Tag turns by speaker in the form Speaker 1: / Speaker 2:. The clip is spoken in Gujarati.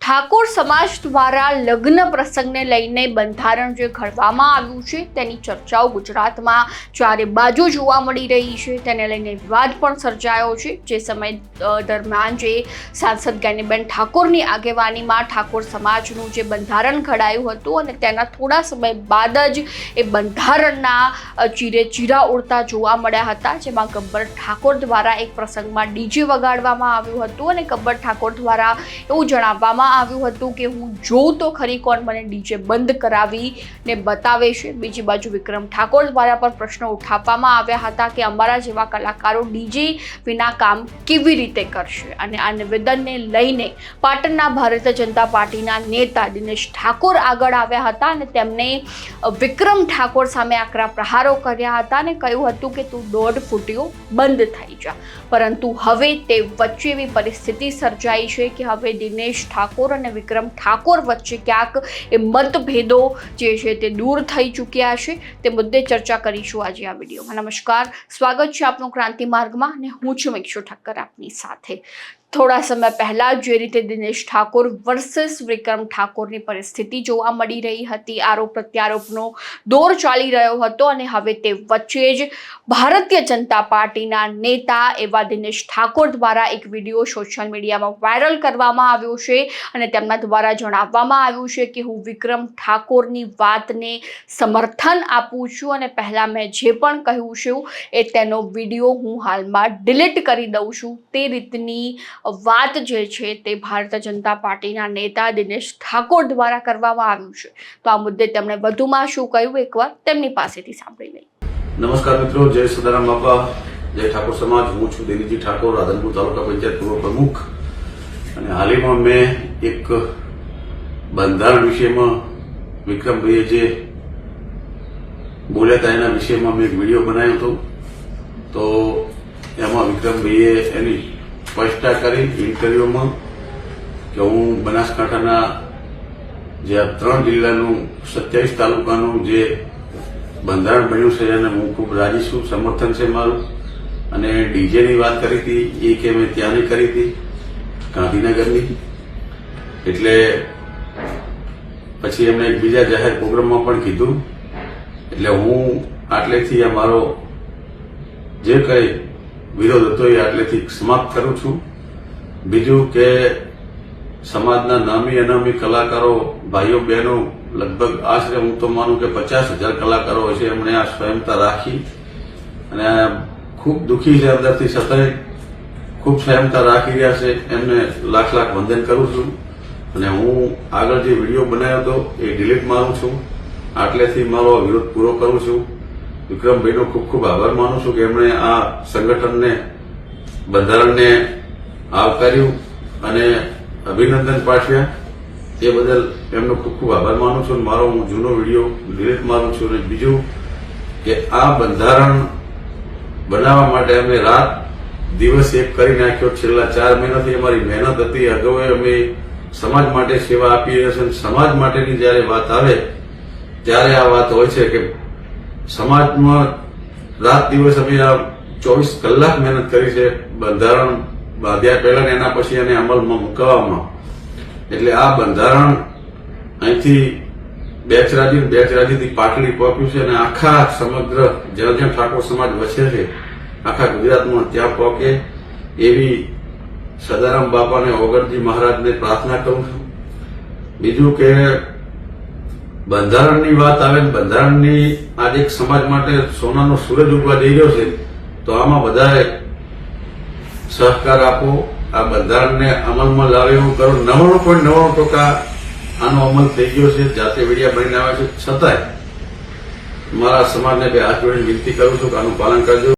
Speaker 1: ઠાકોર સમાજ દ્વારા લગ્ન પ્રસંગને લઈને બંધારણ જે ઘડવામાં આવ્યું છે તેની ચર્ચાઓ ગુજરાતમાં ચારે બાજુ જોવા મળી રહી છે। તેને લઈને વિવાદ પણ સર્જાયો છે। જે સમય દરમિયાન જે સાંસદ જ્ઞાનીબેન ઠાકોરની આગેવાનીમાં ઠાકોર સમાજનું જે બંધારણ ઘડાયું હતું અને તેના થોડા સમય બાદ જ એ બંધારણના ચીરા ઉડતા જોવા મળ્યા હતા, જેમાં ગબ્બર ઠાકોર દ્વારા એક પ્રસંગમાં ડીજે વગાડવામાં આવ્યું હતું અને ગબ્બર ઠાકોર દ્વારા એવું જણાવવામાં આવ્યું હતું કે હું જોઉં તો ખરી કોણ મને ડીજે બંધ કરાવીને બતાવે છે। બીજી બાજુ વિક્રમ ઠાકોર દ્વારા પણ પ્રશ્નો ઉઠાવવામાં આવ્યા હતા કે અમારા જેવા કલાકારો ડીજે વિના કામ કેવી રીતે કરશે, અને આ નિવેદનને લઈને પાટણના ભારતીય જનતા પાર્ટીના નેતા દિનેશ ઠાકોર આગળ આવ્યા હતા અને તેમણે વિક્રમ ઠાકોર સામે આકરા પ્રહારો કર્યા હતા અને કહ્યું હતું કે તું દોઢ ફૂટ્યો બંધ થઈ જા। પરંતુ હવે તે વચ્ચે એવી પરિસ્થિતિ સર્જાઈ છે કે હવે દિનેશ ઠાકોર અને વિક્રમ ઠાકોર વચ્ચે ક્યાંક એ મતભેદો જે છે તે દૂર થઈ ચૂક્યા છે। તે મુદ્દે ચર્ચા કરીશું આજે આ વિડીયોમાં। નમસ્કાર, સ્વાગત છે આપનું ક્રાંતિ માર્ગમાં અને હું છું મિક્ષુ ઠક્કર આપની સાથે। થોડા સમય પહેલા જે રીતે દિનેશ ઠાકોર વર્સેસ વિક્રમ ઠાકોરની પરિસ્થિતિ જોવા મળી રહી હતી, આરોપ પ્રત્યારોપનો દોર ચાલી રહ્યો હતો અને હવે તે વચ્ચે જ ભારતીય જનતા પાર્ટીના નેતા એવા દિનેશ ઠાકોર દ્વારા એક વિડીયો સોશિયલ મીડિયામાં વાયરલ કરવામાં આવ્યો છે અને તેમના દ્વારા જણાવવામાં આવ્યું છે કે હું વિક્રમ ઠાકોરની વાતને સમર્થન આપું છું અને પહેલાં મેં જે પણ કહ્યું છે એ તેનો વિડીયો હું હાલમાં ડિલીટ કરી દઉં છું। તે રીતની વાત જે છે તે ભારતીય જનતા પાર્ટીના નેતા દિનેશ ઠાકોર દ્વારા કરવામાં આવ્યું છે। તો આ મુદ્દે તેમણે વધુમાં શું કહ્યું એકવાર તેમની પાસેથી સાંભળી લઈએ।
Speaker 2: નમસ્કાર મિત્રો, જય સદારામ બાપા, જય ઠાકોર સમાજ। હું છું દિલીપજી ઠાકોર, રાધનપુર તાલુકા પંચાયત પૂર્વ પ્રમુખ, અને હાલમાં મેં એક બંધારણ વિષયમાં વિક્રમભાઈએ જે બોલ્યા હતા એના વિષયમાં મેં એક વિડીયો બનાવ્યો હતો। તો એમાં વિક્રમભાઈએ એની સ્પષ્ટતા કરી ઇન્ટરવ્યુમાં કે હું બનાસકાંઠાના જે આ 3 જિલ્લાનું 27 તાલુકાનું જે બંધારણ બન્યું છે એને હું ખૂબ રાજી છું, સમર્થન છે મારું। અને ડીજેની વાત કરી હતી એ કે મેં ત્યાંની કરી હતી ગાંધીનગરની, એટલે પછી એમણે એક બીજા જાહેર પ્રોગ્રામમાં પણ કીધું। એટલે હું આટલેથી આ મારો જે કંઈ વિરોધ હતો એ આટલેથી સમાપ્ત કરું છું। બીજું કે સમાજના નામી અનામી કલાકારો ભાઈઓ બહેનો લગભગ આશરે હું તો માનું કે 50,000 કલાકારો હશે, એમણે આ સ્વયંતા રાખી અને ખૂબ દુઃખી છે અંદરથી, છતાંય ખૂબ સ્વયંતા રાખી રહ્યા છે, એમને લાખ લાખ વંદન કરું છું। અને હું આગળ જે વિડીયો બનાવ્યો હતો એ ડિલીટ મારું છું, આટલેથી મારો વિરોધ પૂરો કરું છું। વિક્રમભાઈનો ખૂબ ખૂબ આભાર માનું છું કે એમણે આ સંગઠનને બંધારણને આવકાર્યું અને અભિનંદન પાઠવ્યા, એ બદલ એમનો ખૂબ ખૂબ આભાર માનું છું। મારો હું જૂનો વિડીયો ડિલીટ મારું છું। અને બીજું કે આ બંધારણ બનાવવા માટે અમે રાત દિવસ એક કરી નાખ્યો। છેલ્લા 4 મહિનાથી અમારી મહેનત હતી। અગાઉ અમે સમાજ માટે સેવા આપી રહ્યા છે। સમાજ માટેની જયારે વાત આવે ત્યારે આ વાત હોય છે કે સમાજમાં રાત દિવસ અમે આ 24 કલાક મહેનત કરી છે બંધારણ બાંધ્યા પહેલા એના પછી એને અમલમાં મૂકવામાં। એટલે આ બંધારણ અહીંથી બેચરાજીથી પાટલી પહોંચ્યું છે અને આખા સમગ્ર જ્યાં જ્યાં ઠાકોર સમાજ વસે છે આખા ગુજરાતમાં ત્યાં પહોંચે એવી સદારામ બાપાને ઓગણજી મહારાજને પ્રાર્થના કરું છું। બીજું કે બંધારણની વાત આવે, બંધારણની આજે એક સમાજ માટે સોનાનો સૂરજ ઉગવા જઈ રહ્યો છે, તો આમાં બધાએ સહકાર આપો, આ બંધારણને અમલમાં લાવે એવું કરો। 99.99% આનો અમલ થઈ ગયો છે, જાતે વિડિયા બનીને આવે છે, છતાંય મારા સમાજને બે હાથ જોડીને વિનંતી કરું છું કે આનું પાલન કરજો।